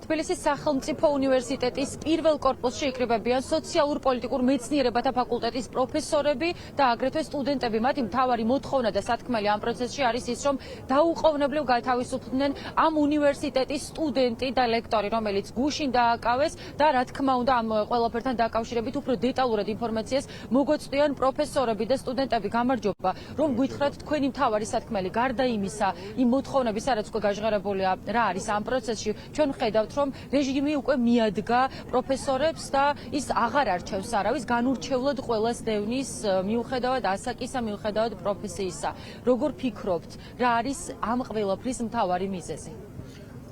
თბილისის სახელმწიფო უნივერსიტეტის პირველ კორპუსში იკრიბებიან სოციალურ-პოლიტიკურ მეცნიერებათა ფაკულტეტის პროფესორები და აგრეთვე სტუდენტები. მათი მთავარი მოთხოვნა და სათქმელი ამ პროცესში არის ის, რომ დაუყოვნებლივ გათავისუფლდნენ ამ უნივერსიტეტის სტუდენტი და ლექტორი, რომელიც გუშინ დააკავეს და რა თქმა უნდა ამ ყველაფერთან დაკავშირებით უფრო დეტალურად ინფორმაციას მოგვეწვდიან პროფესორები და სტუდენტები. გამარჯობა, რომ გითხრათ თქვენი მთავარი სათქმელი გარდა იმისა, იმ მოთხოვნებისა, რაც უკვე გაჟღერებულია, რა არის ამ პროცესში. ჩვენ ხედავთ, რომ რეჟიმი უკვე მიადგა პროფესორებს და ის აღარ არჩევს არავის, განურჩევლად ყველას დევნის მიუხედავად ასაკისა, მიუხედავად პროფესიისა. როგორ ფიქრობთ, რა არის ამ ყველაფრის მთავარი მიზეზი?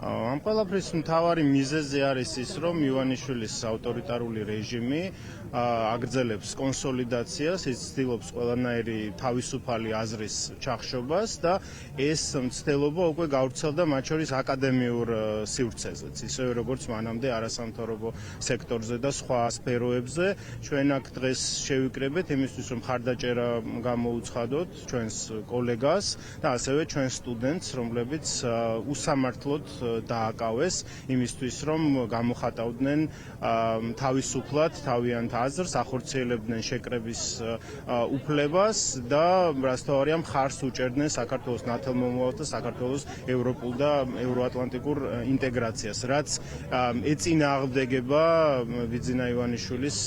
ამ ყველაფრის მთავარი მიზეზი არის ის, რომ ივანიშვილის ავტორიტარული რეჟიმი აგრძელებს კონსოლიდაციას, ის ცდილობს ყველანაირი თავისუფალი აზრის ჩახშობას და ეს მცდელობა უკვე გავრცელდა მათ შორის აკადემიურ სივრცეზეც, ისევე როგორც მანამდე არასამთავრობო სექტორზე და სხვა სფეროებზე. ჩვენ აქ დღეს შევიკრიბეთ იმისთვის, რომ მხარდაჭერა გამოუცხადოთ ჩვენს კოლეგას და ასევე ჩვენ სტუდენტს, რომლებიც უსამართლოდ დააკავეს იმისთვის, რომ გამოხატავდნენ თავისუფლად თავიანთ აზრს, ახორციელებდნენ შეკრების უფლებას და რასთავარია მხარს უჭერდნენ საქართველოს ნათელმომავალს და საქართველოს ევროპულ და ევროატლანტიკურ ინტეგრაციას, რაც ეწინააღმდეგება ბიძინა ივანიშვილის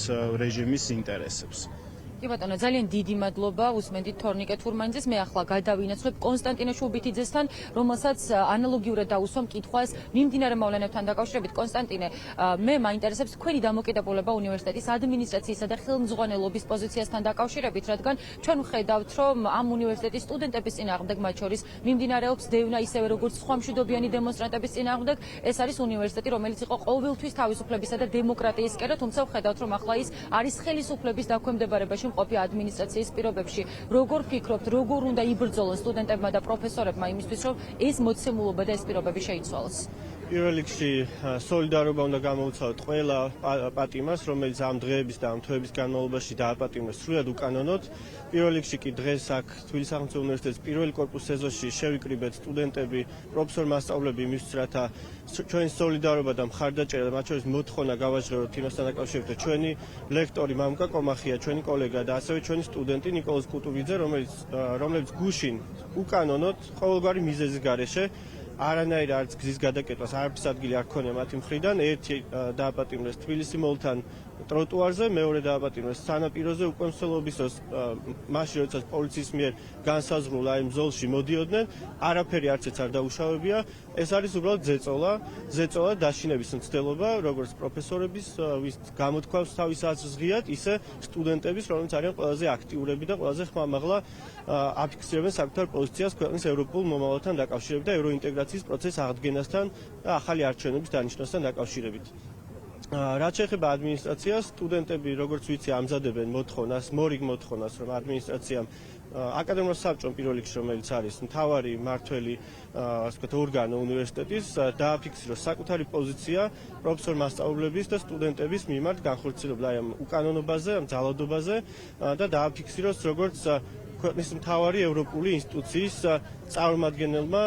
რეჟიმის ინტერესებს. კი ბატონო, ძალიან დიდი მადლობა. უსმენთ თორნიკე თურმანიძეს. მე ახლა გადავინაცვლებ კონსტანტინე შუბითიძესთან, რომელსაც ანალოგიურად დაუსვამ კითხვას მიმდინარე მოვლენებთან დაკავშირებით. კონსტანტინე, მე მაინტერესებს თქვენი დამოკიდებულება უნივერსიტეტის ადმინისტრაციისა და ხელმძღვანელობის პოზიციასთან დაკავშირებით, რადგან ჩვენ ვხედავთ, რომ ამ უნივერსიტეტის სტუდენტების წინააღმდეგ, მათ შორის მიმდინარეობს დევნა, ისევე როგორც სხვა მშვიდობიანი დემონსტრანტების წინააღმდეგ. ეს არის უნივერსიტეტი, რომელიც იყო ყოველთვის თავისუფლებისა და დემოკრატიის კერა, თუმცა ვხედავთ, რომ ახლა ის არის ხელისუფლების დაქვემდებარებაში მყოფი ადმინისტრაციის პირობებში. როგორ ფიქრობთ, როგორ უნდა იბრძოლონ სტუდენტებმა და პროფესორებმა იმისთვის, რომ ეს მოცემულობა და ეს პირობები შეიცვალოს? პირველ რიგში სოლიდარობა უნდა გამოუცხადოთ ყველა პატიმას, რომელიც ამ დღეების და ამ თვეების განმავლობაში დააპატიმრეს სრულად უკანონოდ. პირველ რიგში კი დღეს აქ თბილისის სახელმწიფო უნივერსიტეტის პირველ კორპუსის ეზოში შევიკრიბეთ სტუდენტები, პროფესორ-მასწავლებლები იმისთვის, რათა ჩვენი სოლიდარობა და მხარდაჭერა და მათ შორის მოთხოვნა გავაჟღეროთ იმასთან დაკავშირებით, რომ ჩვენი ლექტორი მამუკა კომახია, ჩვენი კოლეგა და ასევე ჩვენი სტუდენტი ნიკოლოზ კუტურიძე, რომლებიც გუშინ უკანონოდ ყოველგვარი მიზეზის გარეშე არანაირ არც გზის გადაკეტვას არც ადგილი არ ქონია მათი მხრიდან. ერთი დააპატიმრეს თბილისი მოლთან ტროტუარზე, მეორე დააპატიმრეს სანაპიროზე უკვე მსვლელობის დროს, მაშინ როდესაც პოლიციის მიერ განსაზღვრულა იმ ზოლში მოდიოდნენ, არაფერი არცეც არ დაუშავებია. ეს არის უბრალოდ ზეწოლა დაშინების მცდელობა, როგორც პროფესორების, ვის გამოთქვამს თავის აზრს ღიად, ისე სტუდენტების, რომლებიც არიან ყველაზე აქტიურები და ყველაზე ხმამაღლა აფიქსირებენ საკუთარ პოზიციას ქვეყნის ევროპულ მომავალთან დაკავშირებით და ევროინტეგრაციის პროცესის აღდგენასთან და ახალი არჩევნების დანიშნვასთან დაკავშირებით. რაც შეეხება ადმინისტრაციას, სტუდენტები, როგორც ვიცი, ამზადებენ მოთხოვნას, მორიგ მოთხოვნას, რომ ადმინისტრაციამ აკადემიურ საბჭომ პირველ რიგში, რომელიც არის მთავარი მმართველი ორგანო უნივერსიტეტის, დააფიქსიროს საკუთარი პოზიცია პროფესორ-მასწავლებლების და სტუდენტების მიმართ განხორციელებულ ამ უკანონობაზე, ამ ძალადობაზე და დააფიქსიროს როგორც ქვეყნის მთავარი ევროპული ინსტიტუციის წარმომადგენელმა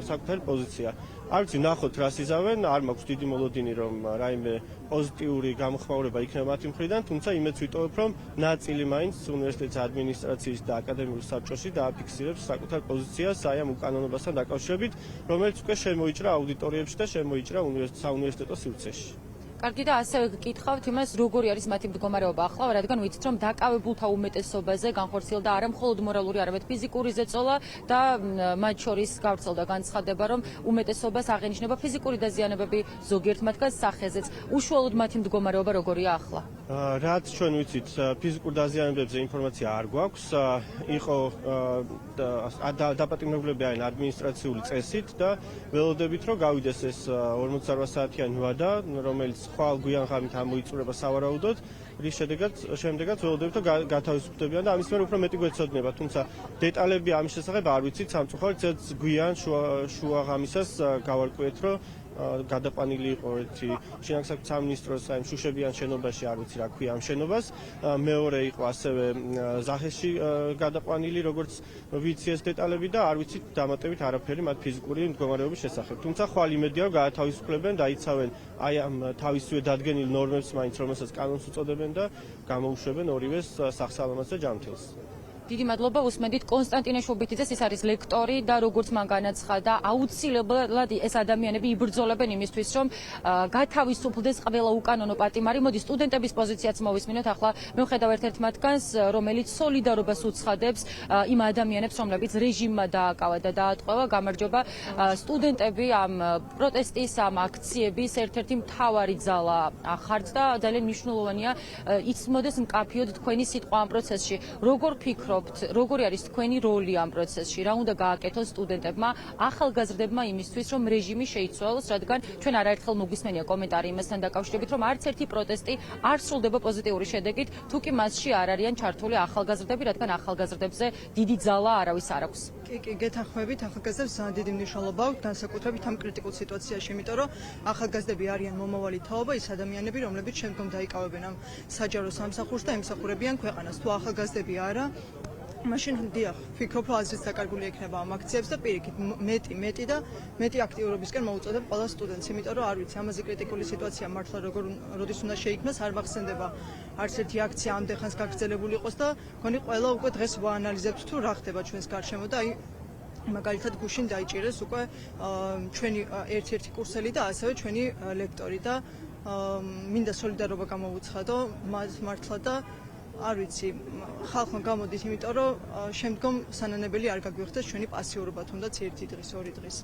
საკუთარი პოზიცია. არ ვიცი, ნახოთ რას იზავენ, არ მაქვს დიდი მოლოდინი, რომ რაიმე პოზიტიური გამოხმაურება იქნება მათი მხრიდან, თუმცა იმედს ვიტოვებ, რომ ნაწილი მაინც უნივერსიტეტის ადმინისტრაციის და აკადემიურ საბჭოში დააფიქსირებს საკუთარ პოზიციას აი ამ უკანონობასთან დაკავშირებით, რომელიც უკვე შემოიჭრა აუდიტორიებში და შემოიჭრა საუნივერსიტეტო სივრცეში. კარგი და ასევე გკითხავთ იმას, როგორი არის მათი მდგომარეობა ახლა, რადგან ვიცით, რომ დაკავებულთა უმეტესობაზე განხორციელდა არა მხოლოდ მორალური, არამედ ფიზიკური ზეწოლა და მათ შორის გავრცელდა განცხადება, რომ უმეტესობას აღენიშნება ფიზიკური დაზიანებები ზოგიერთ მათგანს სახეზეც. უშუალოდ მათი მდგომარეობა როგორია ახლა? რაც ჩვენ ვიცით, ფიზიკურ დაზიანებებზე ინფორმაცია არ გვაქვს. იყო დაპატიმრებლები არიან ადმინისტრაციული წესით და ველოდებით, რომ გავიდეს ეს 48 საათიანი ვადა, რომელიც ხვალ გვიან ღამით ამოიწურება სავარაუდოდ, რის შემდეგაც ველოდებით, რომ გათავისუფლებიან და ამის მერე უფრო მეტი გვეცოდნება, თუმცა დეტალები ამის შესახებ არ ვიცით, სამწუხაროდ გვიან შუა ღამისას გავარკვიეთ, რომ გადაყვანილი იყო ერთი შინაგან სამინისტროს აი შუშებიან შენობაში, არ ვიცი რა ქვია ამ შენობას. მეორე იყო ასევე ზახეში გადაყვანილი, როგორც ვიცი ეს დეტალები და არ ვიცი დამატებით არაფერი მათ ფიზიკური მდგომარეობის შესახებ. თუმცა ხვალ იმედია რომ გაათავისუფლებენ, დაიცავენ აი ამ თავისივე დადგენილ ნორმებს მაინც რომელსაც კანონს უწოდებენ და გამოუშვებენ ორივეს სახსალამას და ჯანმრთელს. დიდი მადლობა უსმენდით კონსტანტინე შუბითიძეს, ის არის ლექტორი და როგორც მან განაცხადა, აუცილებლად ეს ადამიანები იბრძოლებენ იმისთვის, რომ გათავისუფლდეს ყველა უკანონო პატიმარი. მოდი სტუდენტების პოზიციაც მოვისმინოთ. ახლა მივხედავ ერთ-ერთ მათგანს, რომელიც სოლიდარობას უცხადებს იმ ადამიანებს, რომლებიც რეჟიმმა დააკავა და დაატყვევა. გამარჯობა. სტუდენტები ამ პროტესტის, ამ აქციების ერთ-ერთი მთავარი ძალა ხართ და ძალიან მნიშვნელოვანია იცმოდეს მკაფიოდ თქვენი სიტყვა ამ პროცესში. როგორ ფიქრობთ, როგორი არის თქვენი როლი ამ პროცესში? რა უნდა გააკეთოს სტუდენტებმა, ახალგაზრდებმა იმისთვის, რომ რეჟიმი შეიცვალოს, რადგან ჩვენ არაერთხელ მოგვისმენია კომენტარი იმასთან დაკავშირებით, რომ არც ერთი პროტესტი არ სრულდება პოზიტიური შედეგით, თუ კი მასში არ არიან ჩართული ახალგაზრდები, რადგან ახალგაზრდებზე დიდი ძალა არავის არ აქვს. კი, გეთანხმებით, ახალგაზრდებს ძალიან დიდი მნიშვნელობა აქვს, განსაკუთრებით ამ კრიტიკულ სიტუაციაში, იმიტომ რომ ახალგაზრდები არიან მომავალი თაობა, ის ადამიანები, რომლებიც შემდგომ დაიკავებენ ამ საჯარო სამსახურს და ემსახურებიან ქვეყანას. თუ ახალგაზრდები არა, მაშინ დიახ, ვფიქრობ, რომ აზრიც დაკარგული ექნება ამ აქციებს და პირიქით მეტი და მეტი აქტიურობისკენ მოუწოდებ ყველა სტუდენტს, იმიტომ რომ არ ვიცი, ამაზე კრიტიკული სიტუაცია მართლა როდის უნდა შეიქმნას, არ მახსენდება არც ერთი აქცია ამდენ ხანს გაგრძელებული იყოს და მგონი ყველა უკვე დღეს ვაანალიზებთ თუ რა ხდება ჩვენს გარშემო და აი მაგალითად გუშინ დაიჭირეს უკვე ჩვენი ერთ-ერთი კურსელი და ასევე ჩვენი ლექტორი და მინდა სოლიდარობა გამოუცხადო მართლა და არ ვიცი, ხალხმა გამოდით, იმიტომ რომ შემდგომ სანანებელი არ გაგვიხდეს ჩვენი პასიურობა, თუნდაც ერთი დღის, ორი დღის.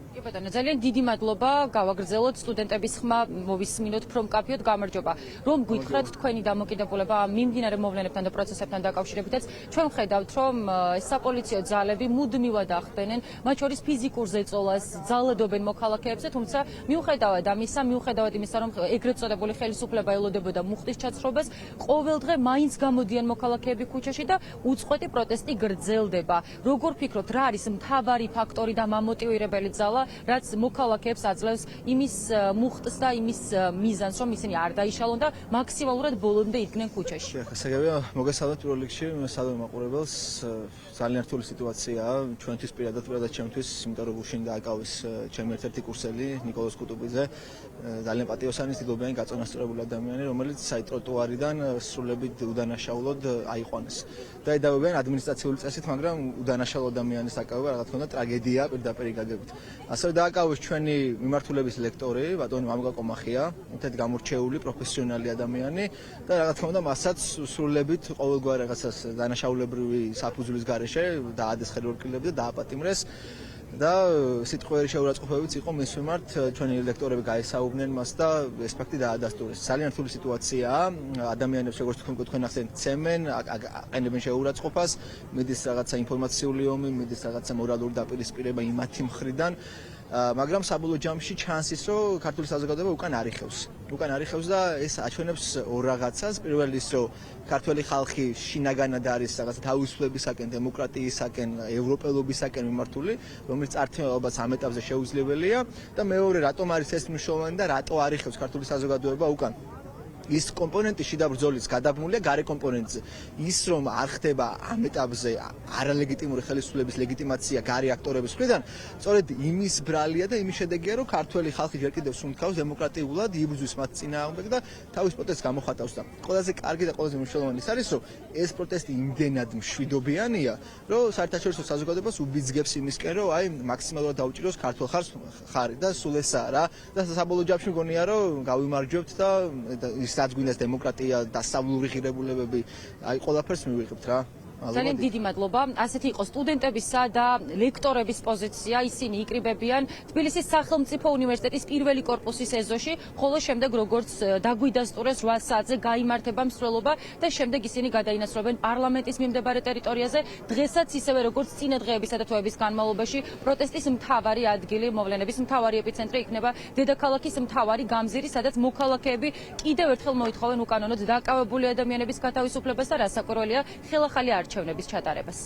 კი ბატონო, ძალიან დიდი მადლობა, გავაგრძელოთ სტუდენტების ხმა, მოვისმინოთ უფრო მკაფიოდ, გამარჯობა. რომ გითხრათ თქვენი დამოკიდებულება მიმდინარე მოვლენებთან და პროცესებთან დაკავშირებითაც, ჩვენ ვხედავთ, რომ საპოლიციო ძალები მუდმივად ახდენენ, მათ შორის ფიზიკურ ზეწოლას, ძალადობენ მოქალაქეებზე, თუმცა მიუხედავად იმისა, რომ ეგრეთ წოდებული ხელისუფლება ელოდებოდა მუხტის ჩაცხრობას, ყოველდღე მაინც გამოდიან მოქალაქეები ქუჩაში და უწყვეტი პროტესტი გრძელდება. როგორ ფიქრობთ, რა არის მთავარი ფაქტორი და მამოტივირებელი ძალა, რაც მოქალაქეებს აძლევს იმის მუხტს და იმის მიზანს, რომ ისინი არ დაიშალონ და მაქსიმალურად ბოლომდე იდგნენ ქუჩაში? გასაგებია, მოგესალმებით პირველ რიგში სადავე მაყურებელს. ძალიან რთული სიტუაციაა ჩვენთვის პირადად ჩემთვის, იმიტომ რომ გუშინ დააკავეს ჩემი ერთ-ერთი კურსელი ნიკოლოზ კუტუბიძე, ძალიან პატიოსანი, დიდობიანი, გაწონასწორებული ადამიანი, რომელიც აი ტროტუარიდან სრულებით უდანაშაულოდ აიყვანეს. დაედავებიან ადმინისტრაციული წესით, მაგრამ უდანაშაულო ადამიანის დაკავება რა თქმა უნდა ტრაგედია პირდაპირ გაგებით. ასევე დააკავეს ჩვენი მიმართულების ლექტორი, ბატონი მამუკა კომახია, ერთად გამორჩეული პროფესიონალი ადამიანი და რა თქმა უნდა მასაც სრულებით ყოველგვარ რაღაცას დანაშაულებრივი საფუძვლის გარეშე დაადეს ხელორკილები და დააპატიმრეს. და სიტყვიერი შეურაცხყოფებიც იყო მის მიმართ, ჩვენი ლექტორები გაესაუბრნენ მას და ეს ფაქტი დაადასტურეს. ძალიან რთული სიტუაციაა, ადამიანებს როგორც თქვენ ახსენეთ, ცემენ, აყენებენ შეურაცხყოფას, მიდის რაღაცა ინფორმაციული ომი, მიდის რაღაცა მორალური დაპირისპირება იმათი მხრიდან, მაგრამ საბოლოო ჯამში ჩანს ის, რომ ქართული საზოგადოება უკან არიხევს და ეს აჩვენებს ორ რაღაცას. პირველი ის, რომ ქართველი ხალხი შინაგანად არის რაღაცა თავისუფლებისაკენ, დემოკრატიისაკენ, ევროპელობისაკენ მიმართული, რომელიც წარდგენა ამ ეტაპზე შეუძლებელია და მეორე, რატომ არის ეს მნიშვნელოვანი და რატო არიხევს ქართული საზოგადოება უკან. ის კომპონენტი შიდა ბრძოლის გადაბმულია გარე კომპონენტზე. ის რომ არ ხდება ამ ეტაპზე არალეგიტიმური ხელისუფლების ლეგიტიმაცია გარე აქტორების მხრიდან, სწორედ იმის ბრალია და იმის შედეგია, რომ ქართველი ხალხი ჯერ კიდევ სუნთქავს დემოკრატიულად, იბრძვის მათ წინააღმდეგ და თავის პროტესტს გამოხატავს და ყველაზე კარგი და ყველაზე მნიშვნელოვანი ის არის, რომ ეს პროტესტი იმდენად მშვიდობიანია, რომ საერთაშორისო საზოგადოებას უბიძგებს იმისკენ, რომ აი მაქსიმალურად დაუჭიროს ქართულ ხალხს ხარი და სულ ესაა რა და საბოლოო ჯამში მგონია, რომ გავიმარჯვებთ და რაც გვინდას დემოკრატია, დასავლური ღირებულებები, აი ყველაფერს მივიღებთ რა. ძალიან დიდი მადლობა. ასეთი იყო სტუდენტებისა და ლექტორების პოზიცია. ისინი იკრიბებიან თბილისის სახელმწიფო უნივერსიტეტის პირველი კორპუსის ეზოში, ხოლო შემდეგ როგორც დაგვიდასტურეს 8 საათზე გაიმართება მსვლელობა და შემდეგ ისინი გადაინაცვლებენ პარლამენტის მიმდებარე ტერიტორიაზე. დღესაც ისევე როგორც წინა დღეებისა და თვეების განმავლობაში პროტესტის მთავარი ადგილი, მოვლენების მთავარი ეპიცენტრი იქნება დედაქალაქის მთავარი გამზირი, სადაც მოქალაქეები კიდევ ერთხელ მოითხოვენ უკანონოდ დაკავებული ადამიანების გათავისუფლებას და რასაკვირველია, ხელახალი არჩევნების ჩატარებას.